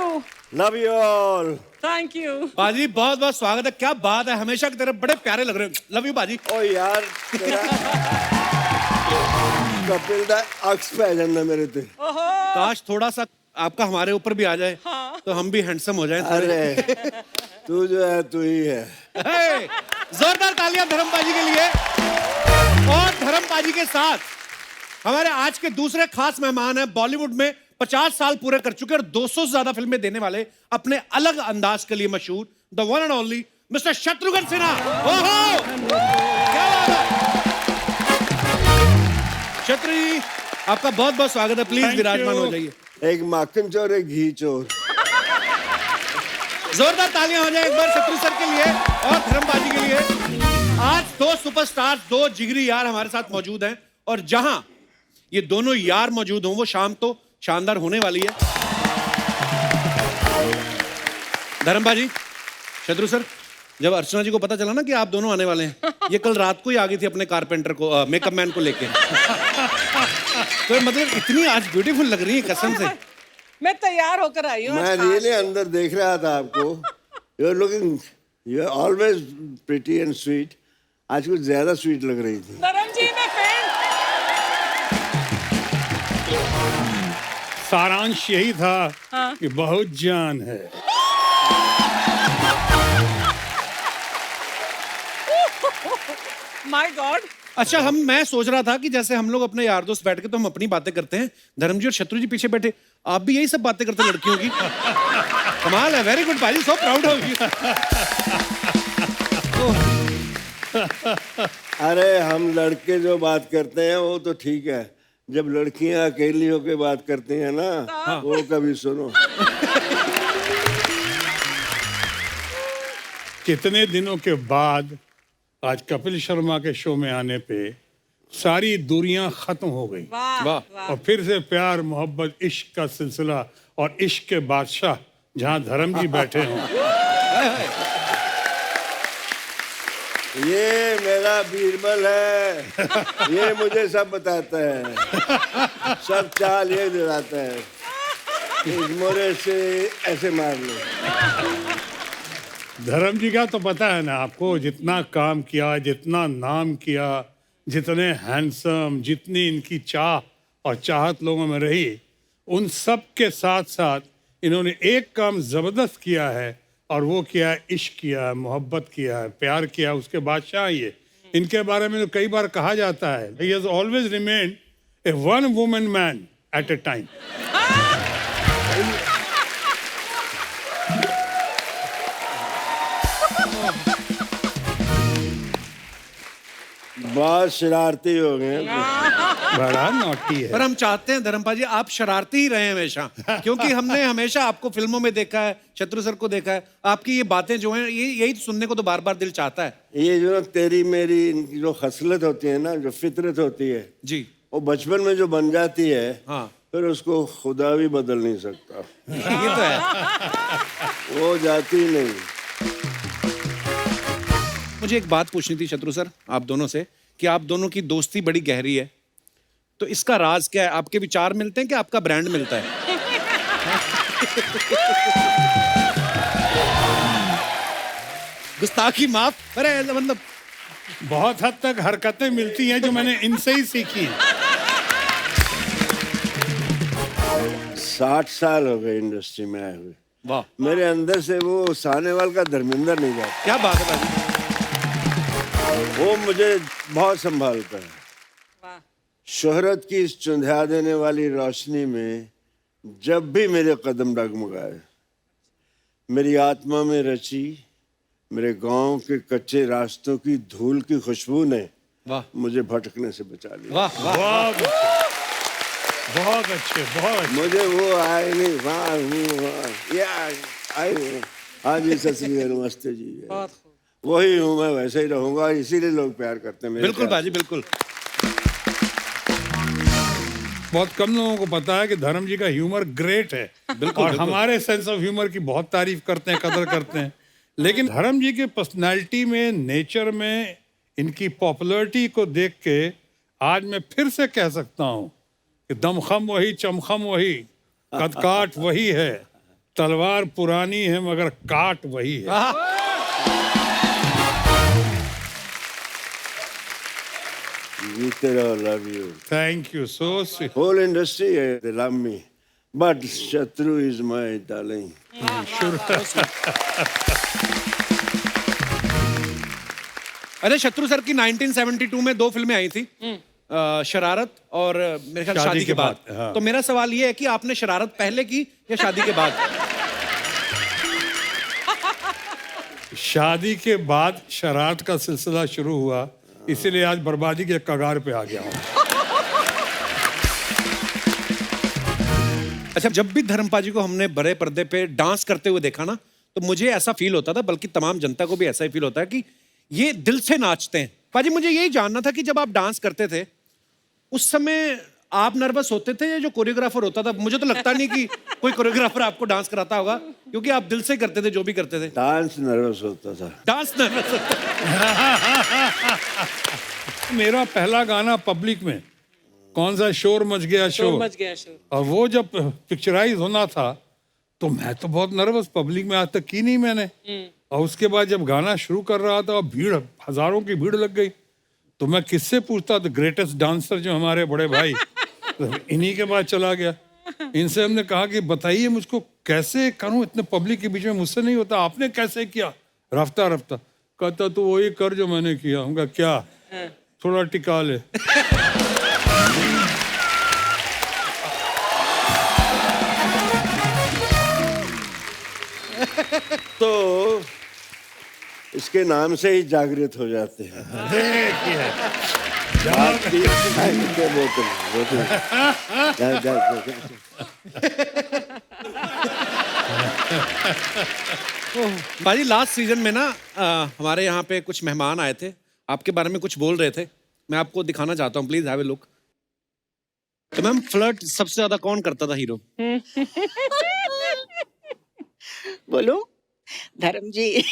B: Love you all.
C: thank you।
A: बाजी बहुत बहुत स्वागत है। क्या बात है, हमेशा की तरह बड़े प्यारे लग रहे हो। लव यू बाजी।
B: ओ यार तेरा कपिल दा अक्स पे जाना मेरे ते।
A: काश थोड़ा सा आपका हमारे ऊपर भी आ जाए तो हम भी हैंडसम हो जाएं।
B: अरे तू जो है तू ही है।
A: जोरदार तालियां धर्मबाजी के लिए। और धर्मबाजी के साथ हमारे आज के दूसरे खास मेहमान हैं, बॉलीवुड में 50 साल पूरे कर चुके और 200 से ज्यादा फिल्में देने वाले, अपने अलग अंदाज के लिए मशहूर, the one and only mister Shatrughan Sinha. ओहो क्या बात है। शत्रु जी आपका बहुत बहुत स्वागत है। प्लीज विराजमान हो जाइए।
B: एक माखन चोर, एक घी चोर।
A: जोरदार तालियां हो जाए एक बार शत्रु सर के लिए और धर्मबाजी के लिए। आज 2 सुपरस्टार, 2 जिगरी यार हमारे साथ मौजूद हैं और जहां ये दोनों यार मौजूद हों वो शाम तो शानदार होने वाली है। धर्मबाजी, शत्रु सर, जब अर्चना जी को पता चला ना कि आप दोनों आने वाले हैं, ये कल रात को ही आ गई थी अपने कारपेंटर को, मेकअप मैन को लेके। तो मतलब इतनी आज ब्यूटीफुल लग रही है कसम से।
C: मैं तैयार होकर आई हूँ।
B: मैं रियली अंदर देख रहा था आपको। You are looking, you are always pretty and sweet. आज कुछ ज्यादा स्वीट लग रही थी।
C: धर्म जी मैं
D: सारांश यही था कि बहुत जान है।
C: My God.
A: अच्छा मैं सोच रहा था कि जैसे हम लोग अपने यार दोस्त बैठ के तो हम अपनी बातें करते हैं, धर्म जी और शत्रु जी पीछे बैठे, आप भी यही सब बातें करते हैं लड़कियों की। कमाल है, वेरी गुड भाई, सो प्राउड ऑफ यू।
B: अरे हम लड़के जो बात करते हैं वो तो ठीक है, जब लड़कियां अकेली होकर बात करती हैं ना, वो कभी सुनो।
D: कितने दिनों के बाद आज कपिल शर्मा के शो में आने पे सारी दूरियां खत्म हो गई।
A: वाह।
D: और फिर से प्यार मोहब्बत इश्क का सिलसिला और इश्क के बादशाह जहां धर्म जी बैठे हों।
B: ये मेरा बीरबल है, ये मुझे सब बताता है, सब चाल ये दिलाता है। इस मोरे से ऐसे मार लो।
D: धर्म जी का तो पता है ना आपको, जितना काम किया, जितना नाम किया, जितने हैंडसम, जितनी इनकी चाह और चाहत लोगों में रही, उन सब के साथ साथ इन्होंने एक काम जबरदस्त किया है और वो किया है, इश्क किया है, मोहब्बत किया है, प्यार किया, उसके बादशाह ये। इनके बारे में तो कई बार कहा जाता है, he has always remained a one woman man at a time।
B: बहुत शरारती हो गए।
D: बड़ा नॉटी है।
A: पर हम चाहते हैं धर्मपाल जी आप शरारती ही रहे हमेशा, क्योंकि हमने हमेशा आपको फिल्मों में देखा है, शत्रु सर को देखा है, आपकी ये बातें जो हैं यही सुनने को तो बार बार दिल चाहता है।
B: ये जो तेरी मेरी इनकी जो खसलत होती है ना, जो फितरत होती है
A: जी,
B: वो बचपन में जो बन जाती है,
A: हाँ,
B: फिर उसको खुदा भी बदल नहीं सकता।
A: ये तो है।
B: वो जाती नहीं।
A: मुझे एक बात पूछनी थी शत्रु सर आप दोनों से, कि आप दोनों की दोस्ती बड़ी गहरी है, तो इसका राज क्या है? आपके विचार मिलते हैं कि आपका ब्रांड मिलता है? गुस्ताखी माफ, अरे मतलब
D: बहुत हद तक हरकतें मिलती हैं जो मैंने इनसे ही सीखी हैं।
B: 60 साल हो गए इंडस्ट्री में आए हुए।
A: वाह,
B: मेरे अंदर से वो सानेवाल का धर्मेंद्र नहीं जाता।
A: क्या बात है भाई।
B: वो मुझे बहुत संभालता है। शोहरत की इस चुंधिया देने वाली रोशनी में जब भी मेरे कदम डगमगाए, मेरी आत्मा में रची मेरे गांव के कच्चे रास्तों की धूल की खुशबू ने
A: वाह
B: मुझे भटकने से बचा लिया।
A: वाह वाह
D: बहुत बहुत अच्छे, बहुत अच्छे।
B: मुझे वो आए नहीं, हाँ जी, सत श्री अकाल, नमस्ते जी। वही हूँ मैं, वैसे ही रहूंगा, इसीलिए लोग प्यार करते हैं मेरे
A: बिल्कुल
B: प्यार
A: बाजी बिल्कुल।
D: बहुत कम लोगों को पता है कि धर्म जी का ह्यूमर ग्रेट है।
A: बिल्कुल,
D: और
A: बिल्कुल।
D: हमारे सेंस ऑफ ह्यूमर की बहुत तारीफ करते हैं, कदर करते हैं। लेकिन धर्म जी के पर्सनालिटी में, नेचर में, इनकी पॉपुलैरिटी को देख के आज मैं फिर से कह सकता हूँ कि दमखम वही, चमखम वही, कदकाठ वही है, तलवार पुरानी है मगर काट वही है।
B: जीते रहो, love you.
D: Thank you so sweet.
B: Whole industry है, they love me, but शत्रु is my darling।
A: अरे शत्रु सर की 1972 में 2 फिल्में आई थी, शरारत और मेरे ख्याल शादी के बाद।
D: हाँ।
A: तो मेरा सवाल ये है कि आपने शरारत पहले की या शादी के बाद?
D: शादी के बाद शरारत का सिलसिला शुरू हुआ, इसीलिए आज बर्बादी के कगार पे आ गया हूँ।
A: अच्छा, जब भी धर्मपा जी को हमने बड़े पर्दे पे डांस करते हुए देखा ना, तो मुझे ऐसा फील होता था, बल्कि तमाम जनता को भी ऐसा ही फील होता है कि ये दिल से नाचते हैं। पाजी, मुझे यही जानना था कि जब आप डांस करते थे उस समय आप नर्वस होते थे या जो कोरियोग्राफर होता था? मुझे तो लगता नहीं कि कोई कोरियोग्राफर आपको डांस कराता होगा, क्योंकि आप दिल से करते थे जो भी करते थे।
B: डांस नर्वस होता था।
A: डांस नर्वस होता
D: मेरा पहला गाना पब्लिक में कौन सा, शोर मच गया शोर,
C: मच गया शोर।
D: और वो जब पिक्चराइज होना था तो मैं तो बहुत नर्वस, पब्लिक में आज तक की नहीं मैंने। और उसके बाद जब गाना शुरू कर रहा था, भीड़, हजारों की भीड़ लग गई, तो मैं किससे पूछता? तो ग्रेटेस्ट डांसर जो हमारे बड़े भाई, तो इन्हीं के बाद चला गया। इनसे हमने कहा कि बताइए मुझको कैसे करूं, इतने पब्लिक के बीच में मुझसे नहीं होता, आपने कैसे किया? रफ्ता रफ्ता कहता तो वही कर जो मैंने किया। हम कहा क्या? थोड़ा टिका ले।
B: तो इसके नाम से ही जागृत हो जाते हैं।
D: देखिए,
B: बोतल
A: बाजी, लास्ट सीजन में ना हमारे यहाँ पे कुछ मेहमान आए थे, आपके बारे में कुछ बोल रहे थे, मैं आपको दिखाना चाहता हूँ, प्लीज हैव ए लुक। तो मैम, फ्लर्ट सबसे ज्यादा कौन करता था हीरो?
E: बोलो, धर्म जी।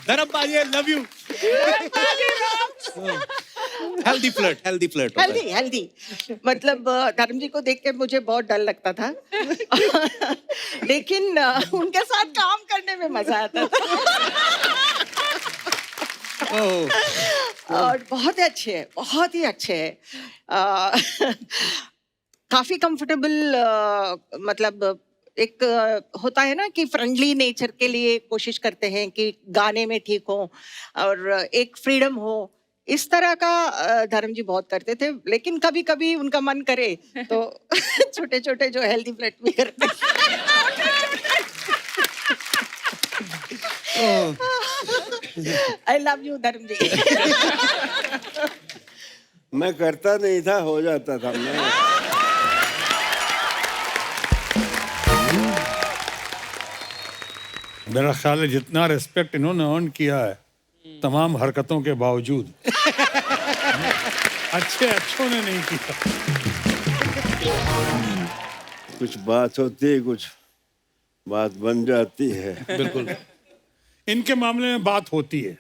A: धर्म बाजी, आई love you. Healthy flirt, healthy flirt.
E: Healthy healthy, मतलब धर्म जी को देख के मुझे बहुत डर लगता था। लेकिन उनके साथ काम करने में मजा आता था। और बहुत ही अच्छे है, बहुत ही अच्छे है। काफी कंफर्टेबल, मतलब एक होता है ना कि फ्रेंडली नेचर के लिए कोशिश करते हैं कि गाने में ठीक हो और एक फ्रीडम हो, इस तरह का धर्म जी बहुत करते थे। लेकिन कभी कभी उनका मन करे तो छोटे छोटे जो हेल्दी फ्लर्ट भी करते। आई लव यू धर्म जी।
B: मैं करता नहीं था, हो जाता था। मैं
D: मेरा ख्याल है जितना रिस्पेक्ट इन्होंने अर्न किया है तमाम हरकतों के बावजूद, अच्छों ने नहीं किया।
B: कुछ बात होती है, कुछ बात बन जाती है।
A: बिल्कुल,
D: इनके मामले में बात होती है।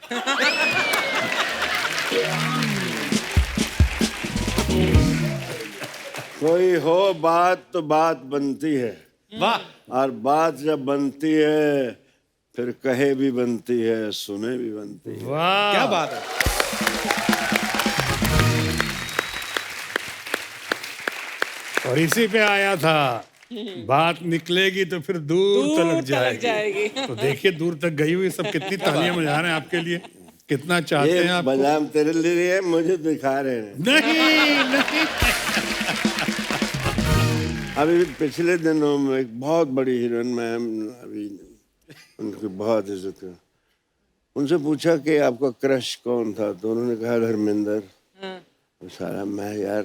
B: कोई हो बात तो बात बनती है।
A: वाह।
B: और बात जब बनती है फिर कहे भी बनती है, सुने भी बनती है।
D: वाह,
A: क्या बात है।
D: और इसी पे आया था, बात निकलेगी तो फिर दूर तलक जाएगी। तो देखिए दूर तक गई हुई, सब कितनी तालियां बजा रहे हैं आपके लिए। कितना चाहते
B: ये
D: हैं आप?
B: बादाम तेरे लिए है, मुझे दिखा रहे हैं।
D: नहीं नहीं।
B: अभी पिछले दिनों में एक बहुत बड़ी हीरोइन मैम, अभी उनकी बहुत इज्जत कर, उनसे पूछा कि आपका क्रश कौन था, तो उन्होंने कहा धर्मेंद्र। सारा मैं यार,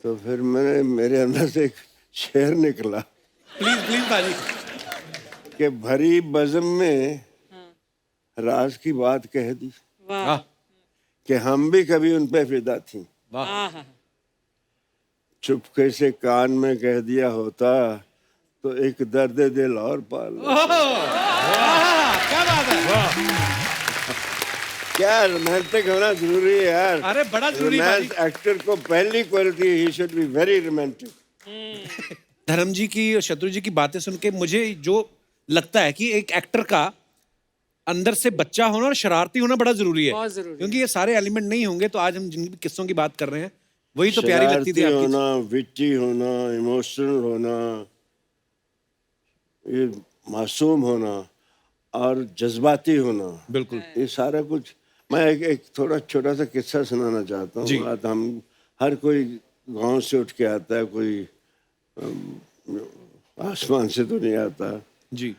B: तो फिर मेरे अंदर से एक शेर निकला
A: प्लीज प्लीज बाजी।
B: कि भरी बज़म में राज की बात कह दी
C: वाह
B: कि हम भी कभी उन पे फिदा थी,
C: वाह
B: चुपके से कान में कह दिया होता तो एक दर्द दिल और पाल लेता।
A: क्या बात है।
B: क्या रोमांटिक होना जरूरी है यार।
A: अरे बड़ा जरूरी है
B: रोमांस एक्टर को पहली quality, he should be very romantic.
A: धर्म जी की और शत्रु जी की बातें सुन के मुझे जो लगता है कि एक एक्टर का अंदर से बच्चा होना और शरारती होना बड़ा जरूरी है,
C: बहुत जरूरी
A: क्योंकि ये सारे एलिमेंट नहीं होंगे तो आज हम जिन भी किस्सों की बात कर रहे हैं वही तो प्यारी लगती थी
B: शरारती
A: आपकी।
B: होना, विट्टी होना, इमोशनल होना, ये मासूम होना और जज्बाती होना,
A: बिल्कुल।
B: ये सारा कुछ। मैं एक थोड़ा छोटा सा किस्सा सुनाना चाहता
A: जी।
B: हूँ। रात हम हर कोई गांव से उठ के आता है, कोई आसमान से तो नहीं आता।
A: जी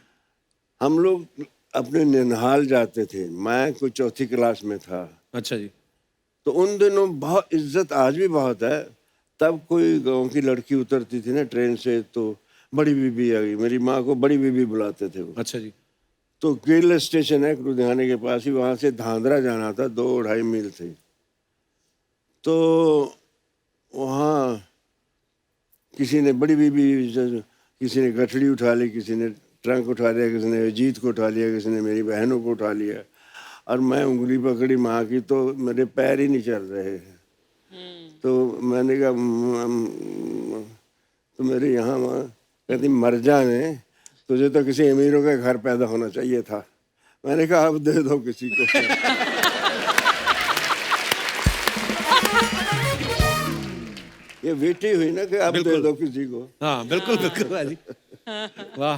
B: हम लोग अपने निनहाल जाते थे, मैं कोई चौथी क्लास में था।
A: अच्छा जी।
B: तो उन दिनों बहुत इज्जत, आज भी बहुत है। तब कोई गांव की लड़की उतरती थी ना ट्रेन से तो बड़ी बीबी आ गई, मेरी माँ को बड़ी बीबी बुलाते थे वो।
A: अच्छा जी।
B: तो गिल स्टेशन है लुधियाने के पास ही, वहाँ से धांधरा जाना था, 2-2.5 मील थे। तो वहाँ किसी ने बड़ी बीबी, किसी ने गठड़ी उठा ली, किसी ने ट्रंक उठा लिया, किसी ने अजीत को उठा लिया, किसी ने मेरी बहनों को उठा लिया, और मैं उंगली पकड़ी माँ की तो मेरे पैर ही नहीं चल रहे। तो मैंने कहा तो मेरे यहाँ माँ कहती मर जाने, तुझे तो किसी अमीरों के घर पैदा होना चाहिए था। मैंने कहा अब दे दो किसी को। ये बेटी हुई ना कि अब दे दो किसी को।
A: हाँ बिल्कुल बिल्कुल बाजी। वाह।